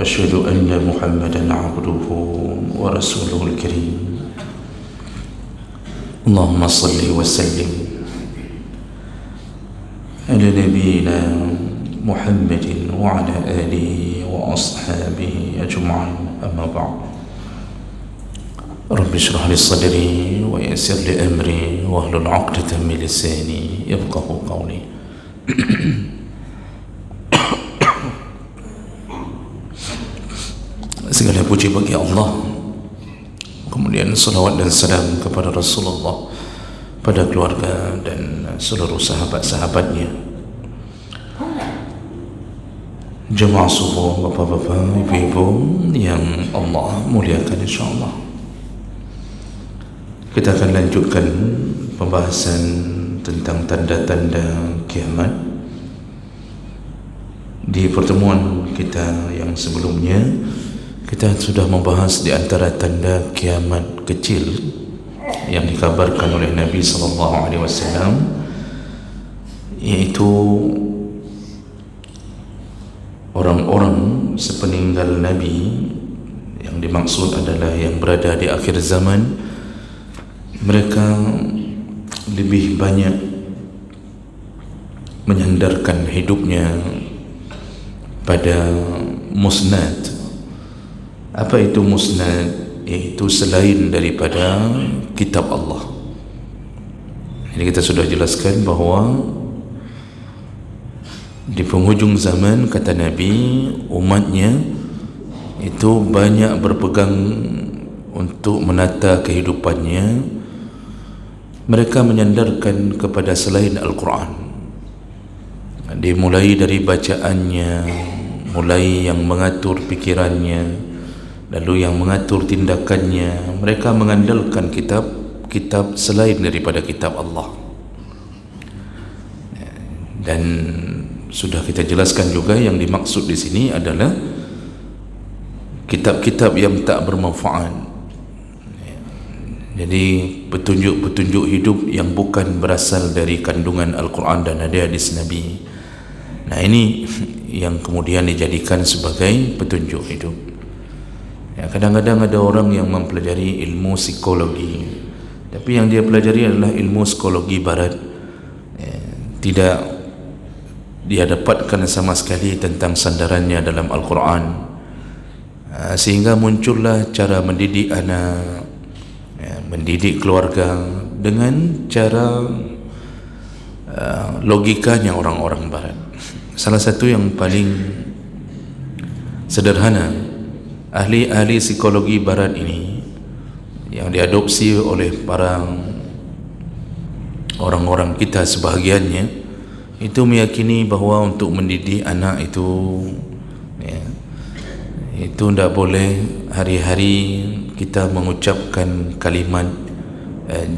وأشهد أن محمدا عبده ورسوله الكريم اللهم صل وسلم على نبينا محمد وعلى آله وأصحابه أجمعين أما بعد رب اشرح لي صدري ويسر لي أمري واحلل عقدة من لساني يفقهوا قولي. Segala puji bagi Allah, kemudian salawat dan salam kepada Rasulullah, pada keluarga dan seluruh sahabat-sahabatnya. Jemaah subuh, bapak-bapak, ibu-ibu yang Allah muliakan, insyaAllah kita akan lanjutkan pembahasan tentang tanda-tanda kiamat. Di pertemuan kita yang sebelumnya, kita sudah membahas di antara tanda kiamat kecil yang dikabarkan oleh Nabi SAW, yaitu orang-orang sepeninggal Nabi. Yang dimaksud adalah yang berada di akhir zaman. Mereka lebih banyak menyandarkan hidupnya pada musnad. Apa itu musnad? Yaitu selain daripada kitab Allah. Jadi kita sudah jelaskan bahawa di penghujung zaman, kata Nabi, umatnya itu banyak berpegang untuk menata kehidupannya. Mereka menyandarkan kepada selain Al-Quran. Dimulai dari bacaannya, mulai yang mengatur pikirannya, lalu yang mengatur tindakannya. Mereka mengandalkan kitab selain daripada kitab Allah. Dan sudah kita jelaskan juga yang dimaksud di sini adalah kitab-kitab yang tak bermanfaat. Jadi petunjuk-petunjuk hidup yang bukan berasal dari kandungan Al-Quran dan hadis Nabi. Nah, ini yang kemudian dijadikan sebagai petunjuk hidup. Ya, kadang-kadang ada orang yang mempelajari ilmu psikologi, tapi yang dia pelajari adalah ilmu psikologi barat. Ya, tidak dia dapatkan sama sekali tentang sandarannya dalam Al-Quran. Sehingga muncullah cara mendidik anak, ya, mendidik keluarga dengan cara logikanya orang-orang barat. Salah satu yang paling sederhana, ahli-ahli psikologi barat ini yang diadopsi oleh para orang-orang kita sebahagiannya, itu meyakini bahawa untuk mendidik anak itu, ya, itu tidak boleh hari-hari kita mengucapkan kalimat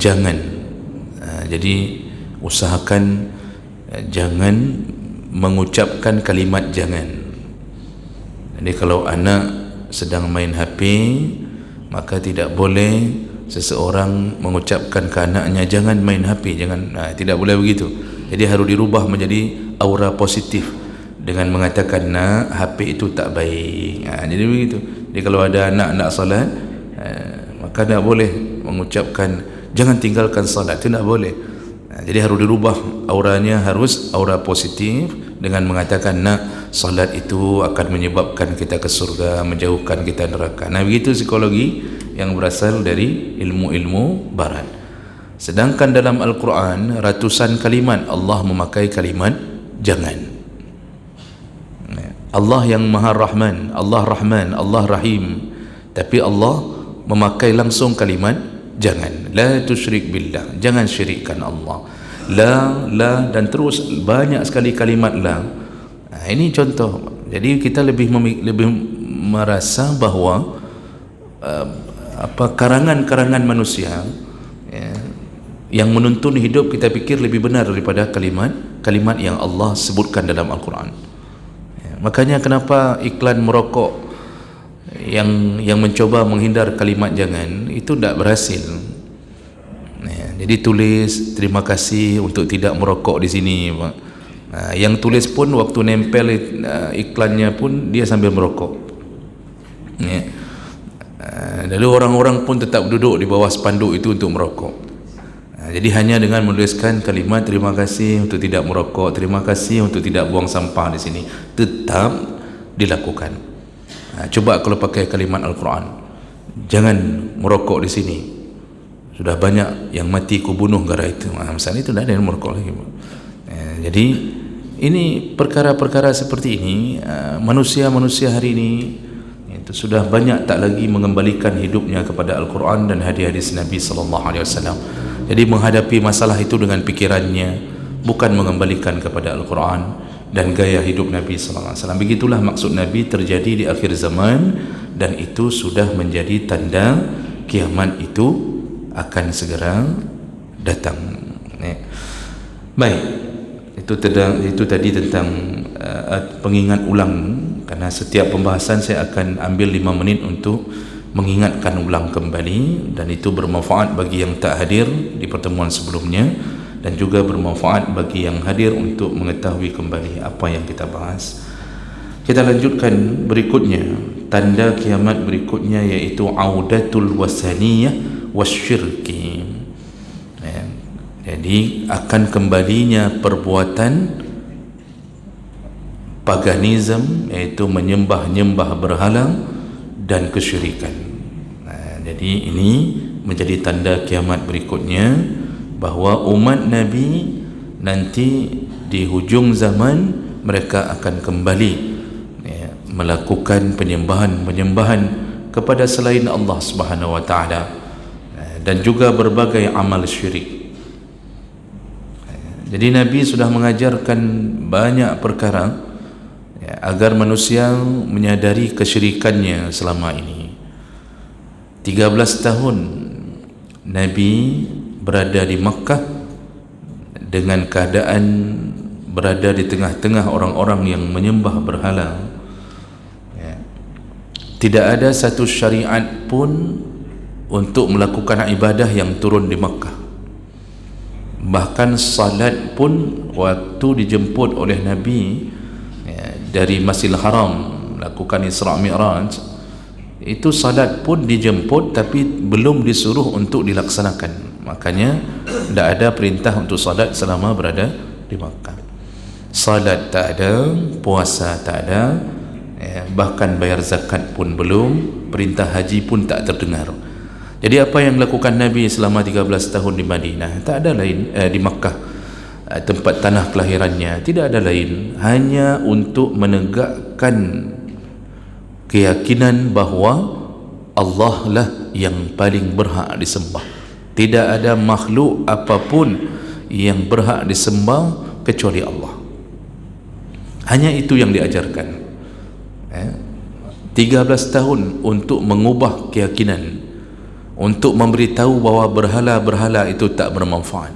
jangan. Jadi usahakan jangan mengucapkan kalimat jangan. Jadi kalau anak sedang main HP, maka tidak boleh seseorang mengucapkan ke anaknya jangan main HP, jangan. Tidak boleh begitu. Jadi harus dirubah menjadi aura positif dengan mengatakan, nak, HP itu tak baik. Jadi begitu. Jadi kalau ada anak-anak salat, maka tidak boleh mengucapkan jangan tinggalkan salat, itu tidak boleh. Jadi harus dirubah auranya, harus aura positif dengan mengatakan, nak, salat itu akan menyebabkan kita ke surga, menjauhkan kita neraka. Nah, begitu psikologi yang berasal dari ilmu-ilmu barat. Sedangkan dalam Al-Quran, ratusan kalimat Allah memakai kalimat jangan. Allah yang Maha Rahman, Allah Rahman, Allah Rahim, tapi Allah memakai langsung kalimat jangan. La tusyrik billah, jangan syirikkan Allah. La dan terus banyak sekali kalimat la. Ini contoh. Jadi kita lebih merasa bahawa karangan-karangan manusia, ya, yang menuntun hidup kita fikir lebih benar daripada kalimat yang Allah sebutkan dalam Al-Quran. Ya, makanya kenapa iklan merokok yang mencoba menghindar kalimat jangan itu tidak berhasil. Jadi tulis terima kasih untuk tidak merokok di sini, Pak. Yang tulis pun waktu nempel iklannya pun dia sambil merokok. ya. Lalu orang-orang pun tetap duduk di bawah spanduk itu untuk merokok. Jadi hanya dengan menuliskan kalimat terima kasih untuk tidak merokok, terima kasih untuk tidak buang sampah di sini, tetap dilakukan. Coba kalau pakai kalimat Al-Quran, jangan merokok di sini, sudah banyak yang mati ku bunuh gara itu. Misalnya itu tidak ada yang merokok lagi. Jadi ini perkara-perkara seperti ini, manusia-manusia hari ini itu sudah banyak tak lagi mengembalikan hidupnya kepada Al-Quran dan hadis-hadis Nabi SAW. Jadi menghadapi masalah itu dengan pikirannya, bukan mengembalikan kepada Al-Quran dan gaya hidup Nabi SAW. Begitulah maksud Nabi terjadi di akhir zaman, dan itu sudah menjadi tanda kiamat itu akan segera datang. Baik, itu tadi tentang pengingat ulang. Karena setiap pembahasan saya akan ambil 5 menit untuk mengingatkan ulang kembali, dan itu bermanfaat bagi yang tak hadir di pertemuan sebelumnya, dan juga bermanfaat bagi yang hadir untuk mengetahui kembali apa yang kita bahas. Kita lanjutkan berikutnya, tanda kiamat berikutnya, yaitu audatul wasaniyah wasyirki. Jadi akan kembalinya perbuatan paganism, iaitu menyembah-nyembah berhala dan kesyirikan. Jadi ini menjadi tanda kiamat berikutnya, bahawa umat Nabi nanti di hujung zaman mereka akan kembali melakukan penyembahan-penyembahan kepada selain Allah Subhanahu wa taala, dan juga berbagai amal syirik. Jadi Nabi sudah mengajarkan banyak perkara agar manusia menyadari kesyirikannya selama ini. 13 tahun Nabi berada di Makkah dengan keadaan berada di tengah-tengah orang-orang yang menyembah berhala. Tidak ada satu syariat pun untuk melakukan ibadah yang turun di Makkah. Bahkan salat pun waktu dijemput oleh Nabi dari Masjidil Haram lakukan Isra Mi'raj, itu salat pun dijemput tapi belum disuruh untuk dilaksanakan. Makanya tidak ada perintah untuk salat selama berada di Makkah. Salat tak ada, puasa tak ada, bahkan bayar zakat pun belum, perintah haji pun tak terdengar. Jadi apa yang dilakukan Nabi selama 13 tahun di Madinah, tak ada lain, di Makkah, tempat tanah kelahirannya, tidak ada lain, hanya untuk menegakkan keyakinan bahawa Allah lah yang paling berhak disembah. Tidak ada makhluk apapun yang berhak disembah kecuali Allah. Hanya itu yang diajarkan. 13 tahun untuk mengubah keyakinan, untuk memberitahu bahawa berhala-berhala itu tak bermanfaat.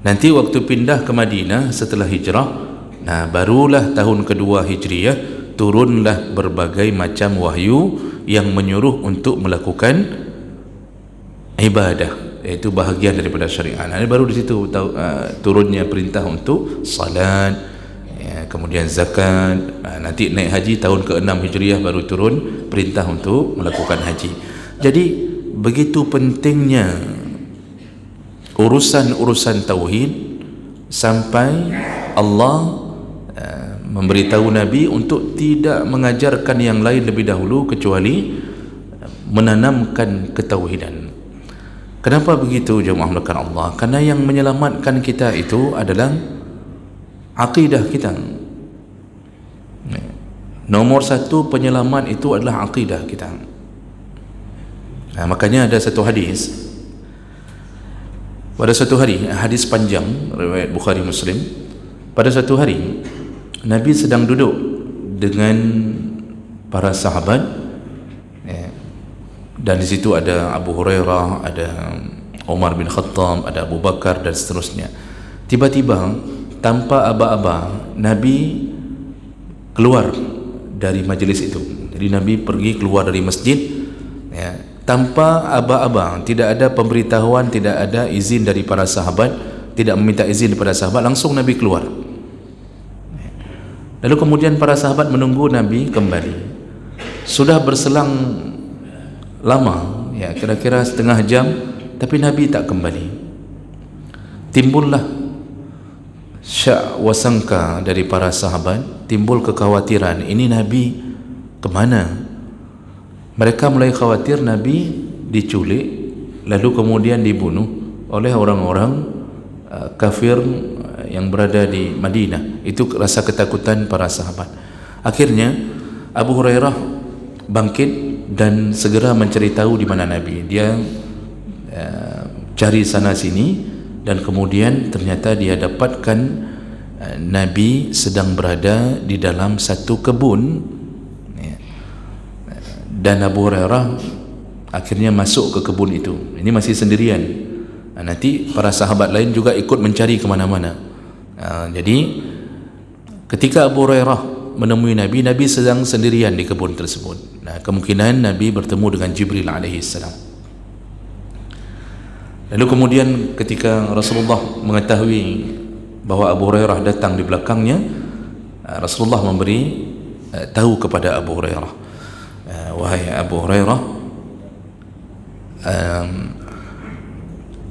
Nanti waktu pindah ke Madinah setelah hijrah, barulah tahun kedua Hijriyah turunlah berbagai macam wahyu yang menyuruh untuk melakukan ibadah, iaitu bahagian daripada syariat. Baru di situ turunnya perintah untuk salat, kemudian zakat. Nanti naik haji tahun ke-6 Hijriyah baru turun perintah untuk melakukan haji. Jadi begitu pentingnya urusan-urusan tauhid, sampai Allah memberitahu Nabi untuk tidak mengajarkan yang lain lebih dahulu kecuali menanamkan ketauhidan. Kenapa begitu jemaah melakukan Allah? Karena yang menyelamatkan kita itu adalah akidah kita. Nomor satu penyelamat itu adalah akidah kita. Makanya ada satu hadis, pada satu hari, hadis panjang riwayat Bukhari Muslim, pada satu hari Nabi sedang duduk dengan para sahabat, dan di situ ada Abu Hurairah, ada Umar bin Khattab, ada Abu Bakar dan seterusnya. Tiba-tiba tanpa aba-aba Nabi keluar dari majlis itu. Jadi Nabi pergi keluar dari masjid, tanpa aba-aba, tidak ada pemberitahuan, tidak ada izin dari para sahabat, tidak meminta izin daripada sahabat, langsung Nabi keluar. Lalu kemudian para sahabat menunggu Nabi kembali. Sudah berselang lama, ya kira-kira setengah jam, tapi Nabi tak kembali. Timbullah syak wasangka dari para sahabat, timbul kekhawatiran, ini Nabi kemana? Mereka mulai khawatir Nabi diculik lalu kemudian dibunuh oleh orang-orang kafir yang berada di Madinah. Itu rasa ketakutan para sahabat. Akhirnya Abu Hurairah bangkit dan segera mencari tahu di mana Nabi. Dia cari sana sini dan kemudian ternyata dia dapatkan Nabi sedang berada di dalam satu kebun, dan Abu Hurairah akhirnya masuk ke kebun itu. Ini masih sendirian. Nanti para sahabat lain juga ikut mencari kemana-mana. Jadi ketika Abu Hurairah menemui Nabi, Nabi sedang sendirian di kebun tersebut. Kemungkinan Nabi bertemu dengan Jibril alaihissalam. Lalu kemudian ketika Rasulullah mengetahui bahawa Abu Hurairah datang di belakangnya, Rasulullah memberi tahu kepada Abu Hurairah, wahai Abu Hurairah,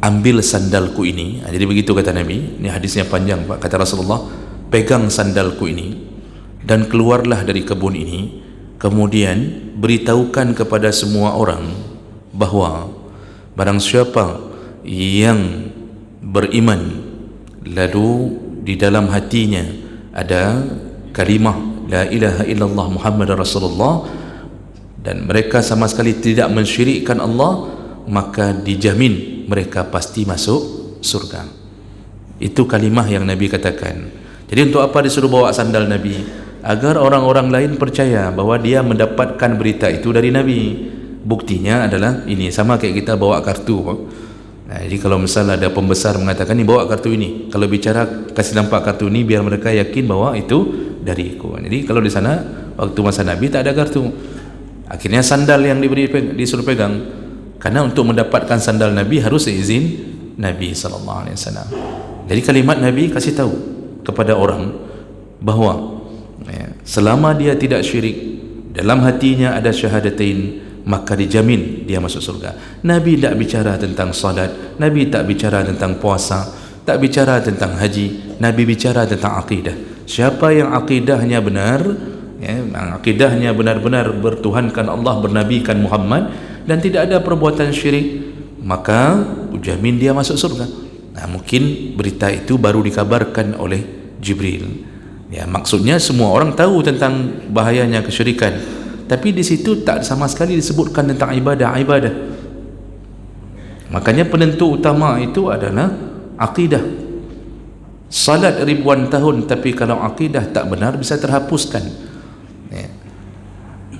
ambil sandalku ini. Jadi begitu kata Nabi. Ini hadisnya panjang Pak. Kata Rasulullah, pegang sandalku ini dan keluarlah dari kebun ini, kemudian beritahukan kepada semua orang bahawa barang siapa yang beriman lalu di dalam hatinya ada kalimah la ilaha illallah Muhammadar Rasulullah dan mereka sama sekali tidak mensyirikkan Allah, maka dijamin mereka pasti masuk surga. Itu kalimah yang Nabi katakan. Jadi untuk apa disuruh bawa sandal Nabi? Agar orang-orang lain percaya bahawa dia mendapatkan berita itu dari Nabi. Buktinya adalah ini, sama kayak kita bawa kartu. Jadi kalau misalnya ada pembesar mengatakan ni bawa kartu ini, kalau bicara kasih nampak kartu ini biar mereka yakin bahawa itu dariku. Jadi kalau di sana waktu masa Nabi tak ada kartu. Akhirnya sandal yang disuruh pegang, karena untuk mendapatkan sandal Nabi harus izin Nabi SAW. Jadi kalimat Nabi kasih tahu kepada orang bahawa selama dia tidak syirik, dalam hatinya ada syahadatain, maka dijamin dia masuk surga. Nabi tak bicara tentang salat, Nabi tak bicara tentang puasa, tak bicara tentang haji. Nabi bicara tentang akidah. Siapa yang akidahnya benar, akidahnya benar-benar bertuhankan Allah, bernabikan Muhammad dan tidak ada perbuatan syirik, maka ujamin dia masuk surga. Mungkin berita itu baru dikabarkan oleh Jibril. Maksudnya semua orang tahu tentang bahayanya kesyirikan, tapi di situ tak sama sekali disebutkan tentang ibadah. Makanya penentu utama itu adalah akidah. Salat ribuan tahun, tapi kalau akidah tak benar bisa terhapuskan.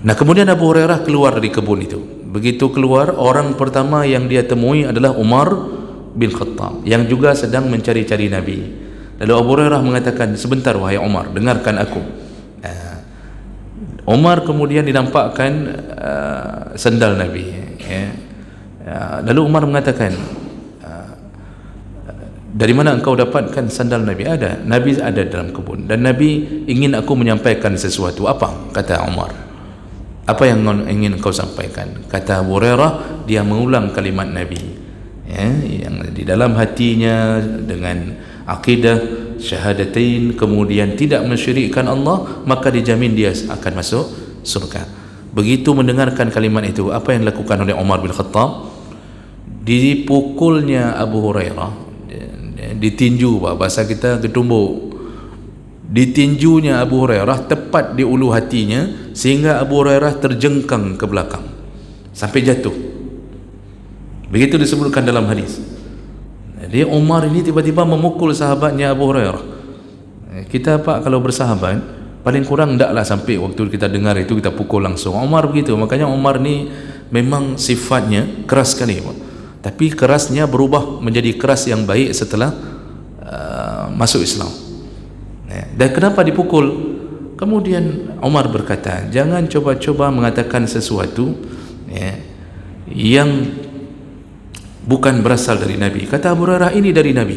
Kemudian Abu Hurairah keluar dari kebun itu. Begitu keluar, orang pertama yang dia temui adalah Umar bin Khattab, yang juga sedang mencari-cari Nabi. Lalu Abu Hurairah mengatakan, sebentar wahai Umar, dengarkan aku. Umar kemudian dinampakkan sandal Nabi. Lalu Umar mengatakan, dari mana engkau dapatkan sandal Nabi? Ada, Nabi ada dalam kebun dan Nabi ingin aku menyampaikan sesuatu. Apa? Kata Umar. Apa yang ingin engkau sampaikan? Kata Abu Hurairah, dia mengulang kalimat Nabi, yang di dalam hatinya dengan akidah syahadatain, kemudian tidak mensyirikkan Allah, maka dijamin dia akan masuk surga. Begitu mendengarkan kalimat itu, apa yang dilakukan oleh Umar bin Khattab? Dipukulnya Abu Hurairah, ditinju, bahasa kita ketumbuk. Ditinjunya Abu Hurairah tepat di ulu hatinya, sehingga Abu Hurairah terjengkang ke belakang sampai jatuh. Begitu disebutkan dalam hadis. Jadi Umar ini tiba-tiba memukul sahabatnya Abu Hurairah. Kita Pak kalau bersahabat paling kurang tidaklah sampai waktu kita dengar itu kita pukul langsung. Umar begitu. Makanya Umar ni memang sifatnya keras sekali, tapi kerasnya berubah menjadi keras yang baik setelah masuk Islam. Dan kenapa dipukul? Kemudian Umar berkata, jangan coba-coba mengatakan sesuatu yang bukan berasal dari Nabi. Kata Abu Hurairah, ini dari Nabi,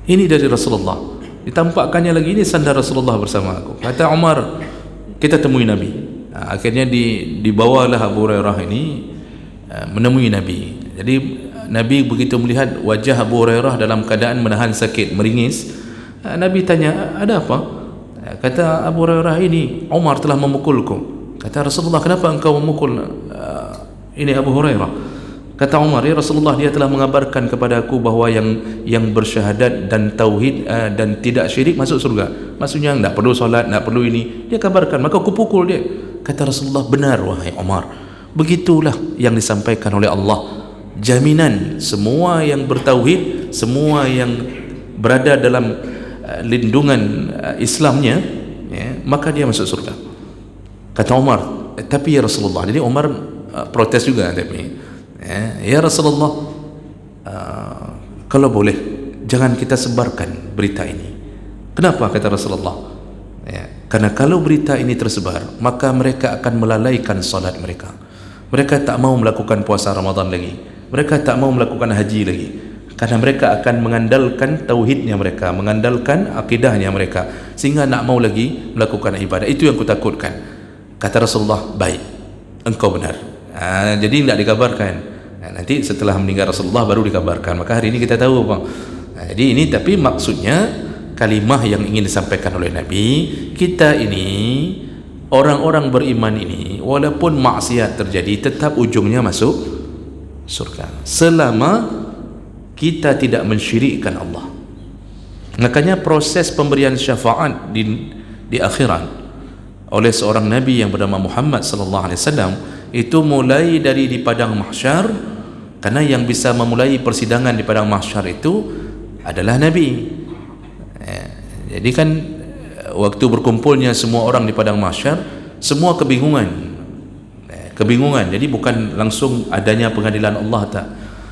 ini dari Rasulullah. Ditampakkannya lagi, ini sandal Rasulullah bersama aku. Kata Umar, kita temui Nabi. Akhirnya dibawalah Abu Hurairah ini menemui Nabi. Jadi Nabi begitu melihat wajah Abu Hurairah dalam keadaan menahan sakit, meringis, Nabi tanya, ada apa? Kata Abu Hurairah, ini Umar telah memukulku. Kata Rasulullah, kenapa engkau memukul ini Abu Hurairah? Kata Umar, ya Rasulullah, dia telah mengabarkan kepada aku bahawa yang bersyahadat dan tauhid dan tidak syirik masuk surga. Maksudnya tak perlu solat, tak perlu ini. Dia kabarkan, maka aku pukul dia. Kata Rasulullah, benar wahai Umar. Begitulah yang disampaikan oleh Allah. Jaminan semua yang bertauhid, semua yang berada dalam lindungan Islamnya, ya, maka dia masuk surga. Kata Umar, tapi ya Rasulullah. Jadi Umar protes juga, tapi ya Rasulullah, kalau boleh jangan kita sebarkan berita ini. Kenapa? Kata Rasulullah, ya, karena kalau berita ini tersebar, maka mereka akan melalaikan salat mereka. Mereka tak mau melakukan puasa Ramadan lagi, mereka tak mau melakukan haji lagi, karena mereka akan mengandalkan tauhidnya mereka, mengandalkan akidahnya mereka, sehingga nak mau lagi melakukan ibadah. Itu yang kutakutkan. Kata Rasulullah, baik, engkau benar. Jadi tidak dikabarkan. Nanti setelah meninggal Rasulullah baru dikabarkan. Maka hari ini kita tahu apa. Jadi ini, tapi maksudnya kalimah yang ingin disampaikan oleh Nabi, kita ini orang-orang beriman ini, walaupun maksiat terjadi, tetap ujungnya masuk surga selama kita tidak mensyirikkan Allah. Makanya proses pemberian syafaat di akhirat oleh seorang Nabi yang bernama Muhammad sallallahu alaihi wasallam itu mulai dari di padang mahsyar, karena yang bisa memulai persidangan di padang mahsyar itu adalah Nabi. Jadi kan waktu berkumpulnya semua orang di padang mahsyar, semua kebingungan. Jadi bukan langsung adanya pengadilan Allah, tak.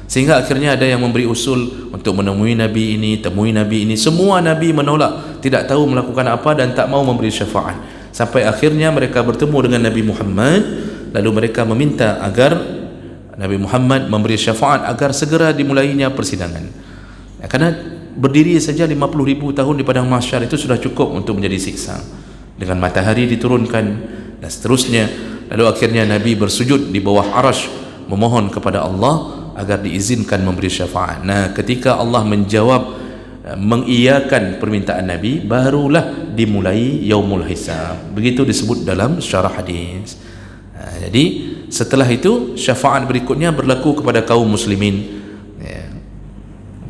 Sehingga akhirnya ada yang memberi usul untuk menemui Nabi ini, temui Nabi ini. Semua Nabi menolak, tidak tahu melakukan apa dan tak mau memberi syafaat. Sampai akhirnya mereka bertemu dengan Nabi Muhammad, lalu mereka meminta agar Nabi Muhammad memberi syafaat agar segera dimulainya persidangan. Karena berdiri saja 50.000 tahun di padang mahsyar itu sudah cukup untuk menjadi siksa. Dengan matahari diturunkan dan seterusnya. Lalu akhirnya Nabi bersujud di bawah arasy memohon kepada Allah agar diizinkan memberi syafaat. Nah, ketika Allah menjawab, mengiyakan permintaan Nabi, barulah dimulai yaumul hisab. Begitu disebut dalam syarah hadis. Jadi setelah itu syafaat berikutnya berlaku kepada kaum muslimin, ya,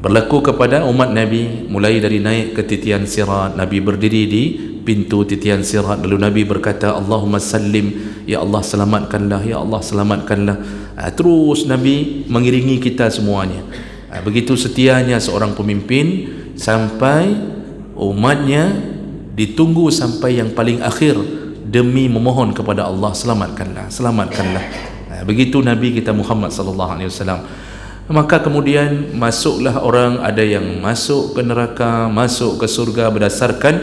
berlaku kepada umat Nabi, mulai dari naik ke titian sirat. Nabi berdiri di pintu titian sirat, lalu Nabi berkata, Allahumma sallim, ya Allah selamatkanlah, ya Allah selamatkanlah. Terus Nabi mengiringi kita semuanya. Begitu setianya seorang pemimpin sampai umatnya ditunggu sampai yang paling akhir demi memohon kepada Allah, selamatkanlah, selamatkanlah. Begitu Nabi kita Muhammad sallallahu alaihi wasallam. Maka kemudian masuklah orang, ada yang masuk ke neraka, masuk ke surga berdasarkan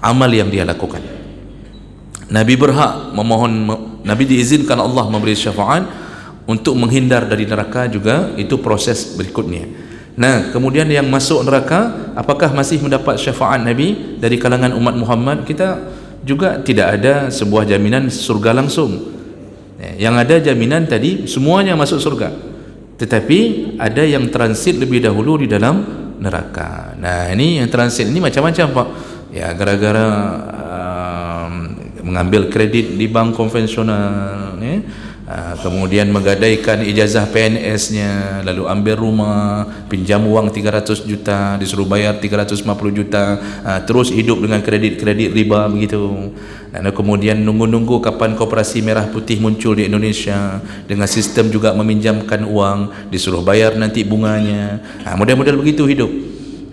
amal yang dia lakukan. Nabi berhak memohon, Nabi diizinkan Allah memberi syafaat untuk menghindar dari neraka juga, itu proses berikutnya. Nah, kemudian yang masuk neraka, apakah masih mendapat syafaat Nabi dari kalangan umat Muhammad? Kita juga tidak ada sebuah jaminan surga langsung. Yang ada jaminan tadi semuanya masuk surga, tetapi ada yang transit lebih dahulu di dalam neraka. Nah, ini yang transit ini macam-macam, Pak. Ya, gara-gara mengambil kredit di bank konvensional, ya. Kemudian menggadaikan ijazah PNS-nya, lalu ambil rumah, pinjam uang 300 juta, disuruh bayar 350 juta, terus hidup dengan kredit-kredit riba begitu. Dan kemudian nunggu-nunggu kapan koperasi merah putih muncul di Indonesia dengan sistem juga meminjamkan uang, disuruh bayar nanti bunganya. Model-model begitu hidup.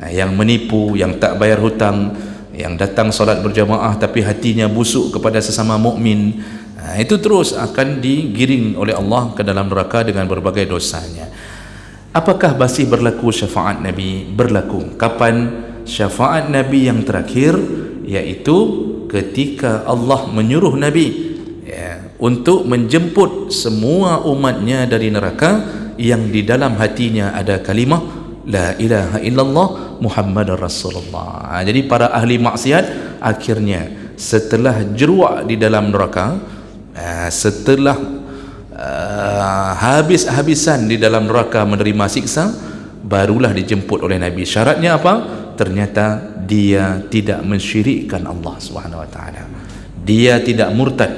Yang menipu, yang tak bayar hutang, yang datang solat berjamaah tapi hatinya busuk kepada sesama mukmin, itu terus akan digiring oleh Allah ke dalam neraka dengan berbagai dosanya. Apakah masih berlaku syafaat Nabi? Berlaku. Kapan syafaat Nabi yang terakhir? Yaitu ketika Allah menyuruh Nabi, ya, untuk menjemput semua umatnya dari neraka yang di dalam hatinya ada kalimah la ilaha illallah Muhammadar Rasulullah. Jadi para ahli maksiat akhirnya setelah jeruak di dalam neraka, setelah habis-habisan di dalam neraka menerima siksa, barulah dijemput oleh Nabi. Syaratnya apa? Ternyata dia tidak mensyirikkan Allah Subhanahu wa taala. Dia tidak murtad,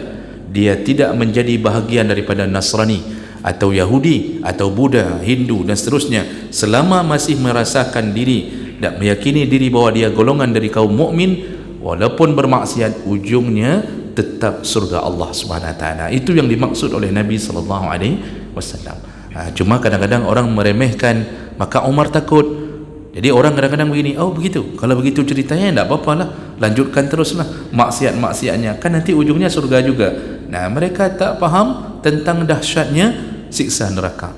dia tidak menjadi bahagian daripada Nasrani atau Yahudi atau Buddha, Hindu dan seterusnya, selama masih merasakan diri dan meyakini diri bahawa dia golongan dari kaum mukmin, walaupun bermaksiat, ujungnya tetap surga Allah Subhanahu wa taala. Itu yang dimaksud oleh Nabi sallallahu alaihi wasallam. Cuma kadang-kadang orang meremehkan, maka Umar takut. Jadi orang kadang-kadang begini, oh begitu, kalau begitu ceritanya tak apa-apalah, lanjutkan teruslah maksiat-maksiatnya, kan nanti ujungnya surga juga. Nah, mereka tak faham tentang dahsyatnya siksa neraka.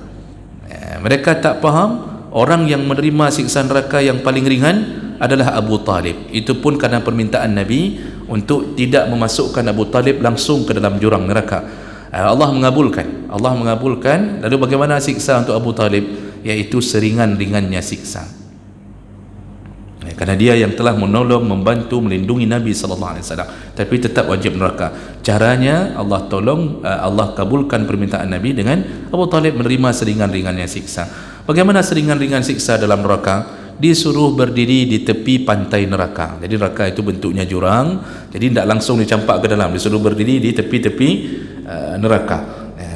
Mereka tak faham orang yang menerima siksa neraka yang paling ringan adalah Abu Talib. Itu pun karena permintaan Nabi untuk tidak memasukkan Abu Talib langsung ke dalam jurang neraka. Allah mengabulkan. Lalu bagaimana siksa untuk Abu Talib? Yaitu seringan-ringannya siksa. Karena dia yang telah menolong, membantu, melindungi Nabi SAW, tapi tetap wajib neraka. Caranya Allah tolong, Allah kabulkan permintaan Nabi dengan Abu Talib menerima seringan-ringannya siksa. Bagaimana seringan-ringan siksa dalam neraka? Disuruh berdiri di tepi pantai neraka. Jadi neraka itu bentuknya jurang, jadi tidak langsung dicampak ke dalam, disuruh berdiri di tepi-tepi neraka.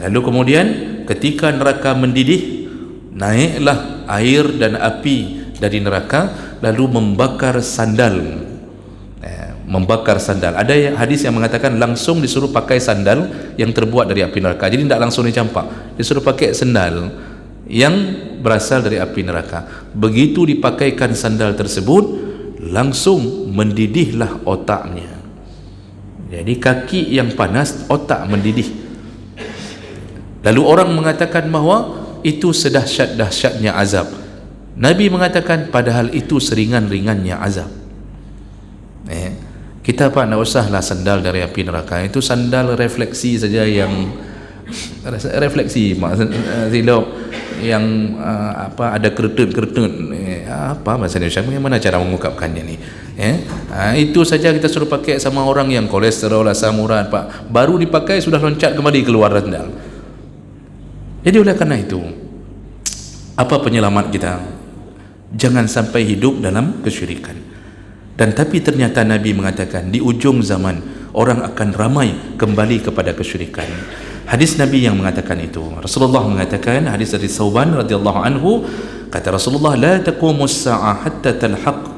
Lalu kemudian ketika neraka mendidih, naiklah air dan api dari neraka, lalu membakar sandal. Ada hadis yang mengatakan langsung disuruh pakai sandal yang terbuat dari api neraka. Jadi tidak langsung dicampak, disuruh pakai sandal yang berasal dari api neraka. Begitu dipakaikan sandal tersebut, langsung mendidihlah otaknya. Jadi kaki yang panas, otak mendidih. Lalu orang mengatakan bahawa itu sedahsyat-dahsyatnya azab. Nabi mengatakan padahal itu seringan-ringannya azab. Kita apa, nak usahlah sandal dari api neraka. Itu sandal refleksi saja, yang refleksi silap, yang ada kertun-kertun, apa bahasa Indonesia, bagaimana cara mengungkapkannya ni? Itu saja kita suruh pakai sama orang yang kolesterol, asam urat, Pak, baru dipakai sudah loncat kembali keluar sandal. Jadi oleh karena itu, apa penyelamat kita? Jangan sampai hidup dalam kesyirikan. Dan tapi ternyata Nabi mengatakan di ujung zaman orang akan ramai kembali kepada kesyirikan. Hadis Nabi yang mengatakan itu. Rasulullah mengatakan, hadis dari Sauban radhiyallahu anhu, kata Rasulullah, la taqumus sa'ah hatta talhaq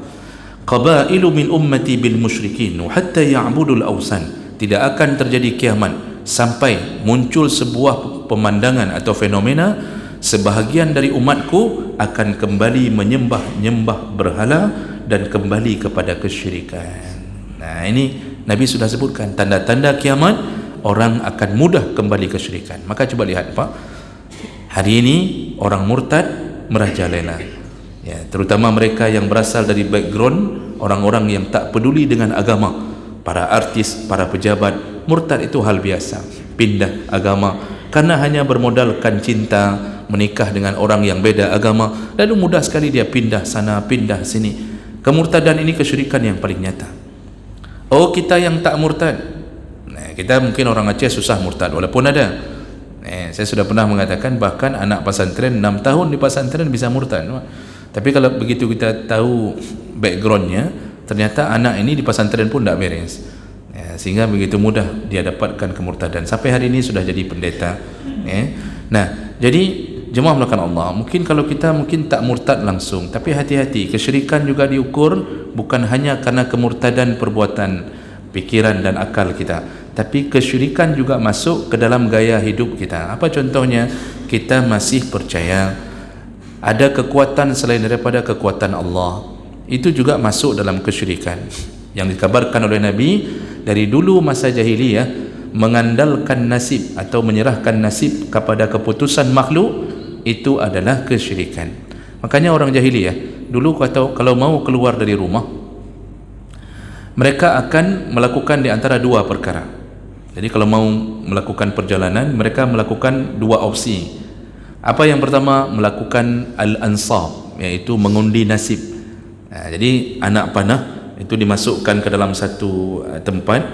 qabailu min ummati bil musyrikin wa hatta ya'budul awsan. Tidak akan terjadi kiamat sampai muncul sebuah pemandangan atau fenomena sebahagian dari umatku akan kembali menyembah berhala dan kembali kepada kesyirikan. Nah, ini Nabi sudah sebutkan tanda-tanda kiamat, orang akan mudah kembali kesyirikan. Maka coba lihat Pak, hari ini orang murtad merajalela, terutama mereka yang berasal dari background orang-orang yang tak peduli dengan agama, para artis, para pejabat. Murtad itu hal biasa, pindah agama karena hanya bermodalkan cinta, menikah dengan orang yang beda agama, lalu mudah sekali dia pindah sana, pindah sini. Kemurtadan ini kesyirikan yang paling nyata. Oh, kita yang tak murtad, kita mungkin orang Aceh susah murtad, walaupun ada. Saya sudah pernah mengatakan bahkan anak pesantren 6 tahun di pesantren bisa murtad. Tapi kalau begitu kita tahu backgroundnya, ternyata anak ini di pesantren pun tak beres, sehingga begitu mudah dia dapatkan kemurtadan. Sampai hari ini sudah jadi pendeta. Nah, jadi jemaah melakukan Allah, mungkin kalau kita mungkin tak murtad langsung, tapi hati-hati, kesyirikan juga diukur bukan hanya karena kemurtadan perbuatan pikiran dan akal kita, tapi kesyirikan juga masuk ke dalam gaya hidup kita. Apa contohnya? Kita masih percaya ada kekuatan selain daripada kekuatan Allah, itu juga masuk dalam kesyirikan. Yang dikabarkan oleh Nabi, dari dulu masa jahiliyah mengandalkan nasib atau menyerahkan nasib kepada keputusan makhluk, itu adalah kesyirikan. Makanya orang jahiliyah dulu kalau mau keluar dari rumah, mereka akan melakukan di antara dua perkara. Jadi kalau mau melakukan perjalanan, mereka melakukan dua opsi. Apa yang pertama? Melakukan al-ansab, yaitu mengundi nasib. Jadi anak panah itu dimasukkan ke dalam satu tempat,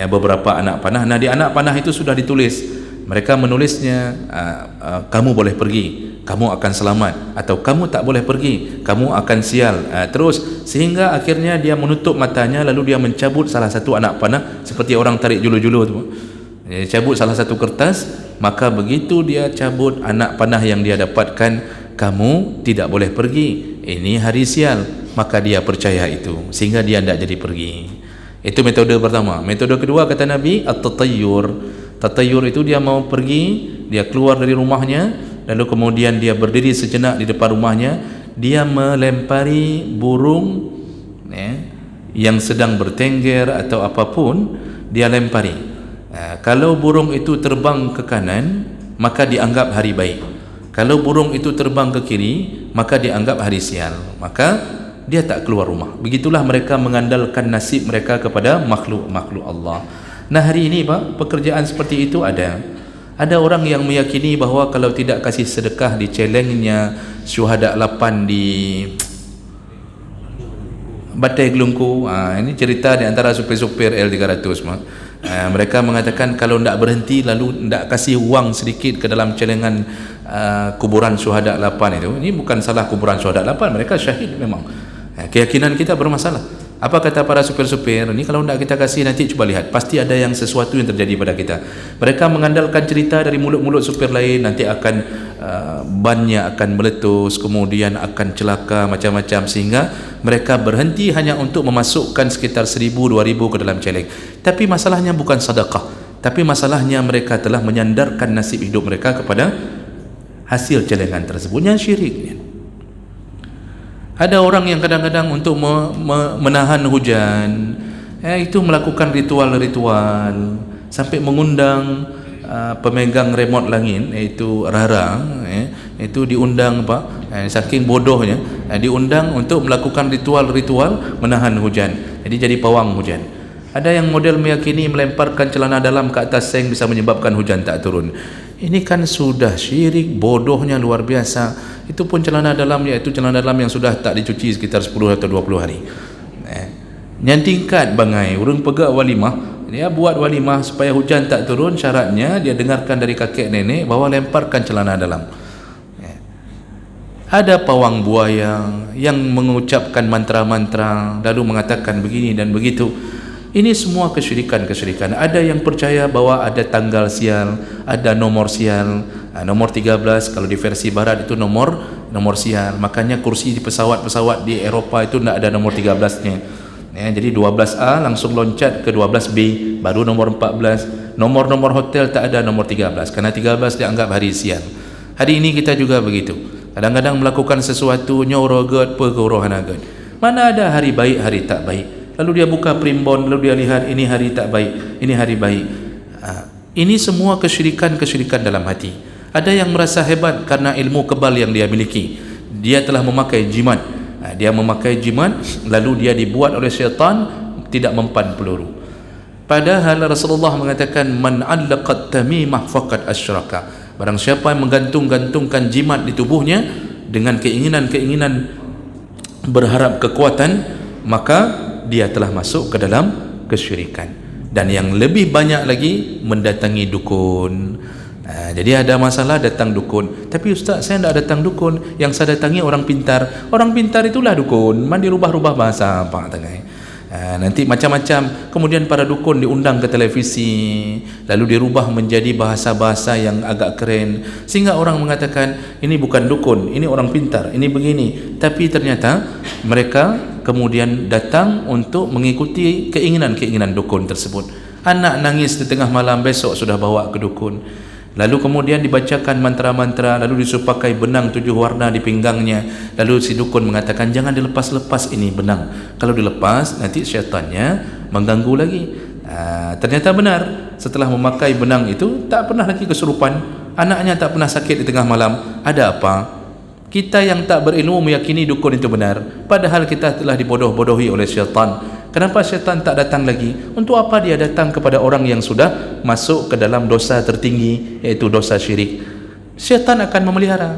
beberapa anak panah. Nah, di anak panah itu sudah ditulis, mereka menulisnya, kamu boleh pergi, kamu akan selamat, atau kamu tak boleh pergi, kamu akan sial, terus sehingga akhirnya dia menutup matanya, lalu dia mencabut salah satu anak panah seperti orang tarik julu-julu tu. Dia cabut salah satu kertas, maka begitu dia cabut anak panah yang dia dapatkan, kamu tidak boleh pergi, ini hari sial, maka dia percaya itu sehingga dia tidak jadi pergi. Itu metode pertama. Metode kedua kata Nabi, at-tatayyur. Tatayyur itu dia mau pergi, dia keluar dari rumahnya, lalu kemudian dia berdiri sejenak di depan rumahnya, dia melempari burung yang sedang bertengger atau apapun, dia lempari. Kalau burung itu terbang ke kanan, maka dianggap hari baik. Kalau burung itu terbang ke kiri, maka dianggap hari sial, maka dia tak keluar rumah. Begitulah mereka mengandalkan nasib mereka kepada makhluk-makhluk Allah. Nah, hari ini Pak, pekerjaan seperti itu ada orang yang meyakini bahawa kalau tidak kasih sedekah di celengnya syuhada 8 di Batai Gelungku. Ini cerita di antara supir-supir L300. Mereka mengatakan kalau tidak berhenti lalu tidak kasih wang sedikit ke dalam celengan kuburan syuhada 8 itu, ini bukan salah kuburan syuhada 8, mereka syahid memang. Keyakinan kita bermasalah. Apa kata para supir-supir ini? Kalau tidak kita kasih, nanti cuba lihat, pasti ada yang sesuatu yang terjadi pada kita. Mereka mengandalkan cerita dari mulut-mulut supir lain, nanti akan bannya akan meletus, kemudian akan celaka macam-macam, sehingga mereka berhenti hanya untuk memasukkan sekitar 1,000-2,000 ke dalam celeng. Tapi masalahnya bukan sedekah, tapi masalahnya mereka telah menyandarkan nasib hidup mereka kepada hasil celengan tersebut, yang syirik. Ada orang yang kadang-kadang untuk menahan hujan, itu melakukan ritual-ritual sampai mengundang pemegang remote langit, iaitu Rara, itu diundang saking bodohnya, diundang untuk melakukan ritual-ritual menahan hujan. Jadi jadi pawang hujan. Ada yang model meyakini melemparkan celana dalam ke atas seng bisa menyebabkan hujan tak turun. Ini kan sudah syirik, bodohnya luar biasa. Itu pun celana dalam, iaitu celana dalam yang sudah tak dicuci sekitar 10 atau 20 hari. Yang tingkat bangai urang pegak walimah, dia buat walimah supaya hujan tak turun, syaratnya dia dengarkan dari kakek nenek bahawa lemparkan celana dalam. Ada pawang buaya yang mengucapkan mantra-mantra lalu mengatakan begini dan begitu. Ini semua kesyirikan-kesyirikan. Ada yang percaya bahawa ada tanggal sial, ada nomor sial, nomor 13 kalau di versi barat itu nomor sial. Makanya kursi di pesawat-pesawat di Eropah itu tidak ada nomor 13-nya. Jadi 12A langsung loncat ke 12B, baru nomor 14. Nomor-nomor hotel tak ada nomor 13, karena 13 dianggap hari sial. Hari ini kita juga begitu. Kadang-kadang melakukan sesuatu nyorogot pergorohanagot. Mana ada hari baik, hari tak baik. Lalu dia buka primbon, lalu dia lihat ini hari tak baik, ini hari baik. Ini semua kesyirikan-kesyirikan dalam hati. Ada yang merasa hebat karena ilmu kebal yang dia miliki. Dia telah memakai jimat. Dia memakai jimat, lalu dia dibuat oleh syaitan tidak mempan peluru. Padahal Rasulullah mengatakan, man 'allaqat tamimah faqad asyraka. Barang siapa yang menggantung-gantungkan jimat di tubuhnya dengan keinginan-keinginan berharap kekuatan, maka dia telah masuk ke dalam kesyirikan. Dan yang lebih banyak lagi, mendatangi dukun. Jadi ada masalah datang dukun. Tapi ustaz, saya tidak datang dukun, yang saya datangi orang pintar. Orang pintar itulah dukun. Mandi rubah-rubah bahasa apa tengah. Nanti macam-macam. Kemudian para dukun diundang ke televisi, lalu dirubah menjadi bahasa-bahasa yang agak keren, sehingga orang mengatakan ini bukan dukun, ini orang pintar, ini begini. Tapi ternyata mereka kemudian datang untuk mengikuti keinginan-keinginan dukun tersebut. Anak nangis di tengah malam, besok sudah bawa ke dukun. Lalu kemudian dibacakan mantra-mantra, lalu disuruh pakai benang 7 warna di pinggangnya. Lalu si dukun mengatakan jangan dilepas-lepas ini benang, kalau dilepas nanti syaitannya mengganggu lagi. Ternyata benar, setelah memakai benang itu tak pernah lagi kesurupan, anaknya tak pernah sakit di tengah malam. Ada apa? Kita yang tak berilmu meyakini dukun itu benar, padahal kita telah dibodoh-bodohi oleh syaitan. Kenapa syaitan tak datang lagi? Untuk apa dia datang kepada orang yang sudah masuk ke dalam dosa tertinggi, iaitu dosa syirik? Syaitan akan memelihara.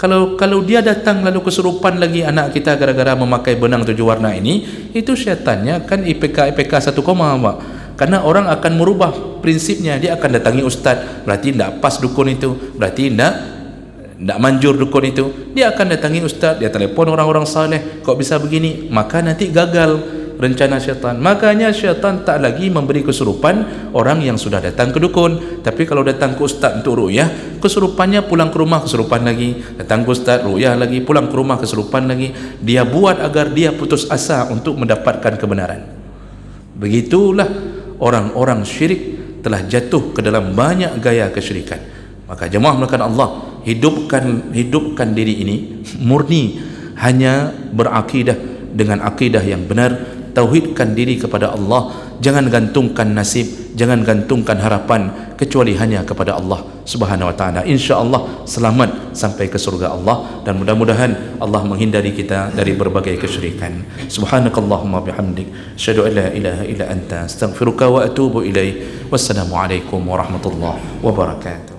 Kalau dia datang lalu kesurupan lagi anak kita gara-gara memakai benang 7 warna ini, itu syaitannya kan IPK 1, Pak. Karena orang akan merubah prinsipnya, dia akan datangi ustaz, berarti tidak pas dukun itu, berarti tidak manjur dukun itu. Dia akan datangi ustaz, dia telepon orang-orang saleh, kok bisa begini, maka nanti gagal rencana syaitan. Makanya syaitan tak lagi memberi kesurupan orang yang sudah datang ke dukun. Tapi kalau datang ke ustaz untuk ru'yah, kesurupannya pulang ke rumah kesurupan lagi, datang ke ustaz ru'yah lagi, pulang ke rumah kesurupan lagi. Dia buat agar dia putus asa untuk mendapatkan kebenaran. Begitulah orang-orang syirik telah jatuh ke dalam banyak gaya kesyirikan. Maka jemaah melakukan Allah, hidupkan diri ini murni hanya berakidah dengan akidah yang benar. Tauhidkan diri kepada Allah, jangan gantungkan nasib, jangan gantungkan harapan kecuali hanya kepada Allah Subhanahu wa taala. Insyaallah selamat sampai ke surga Allah, dan mudah-mudahan Allah menghindari kita dari berbagai kesyirikan. Subhanakallahumma bihamdik, asyhadu an la ilaha illa anta, astaghfiruka wa atubu ilaik. Wassalamualaikum warahmatullahi wabarakatuh.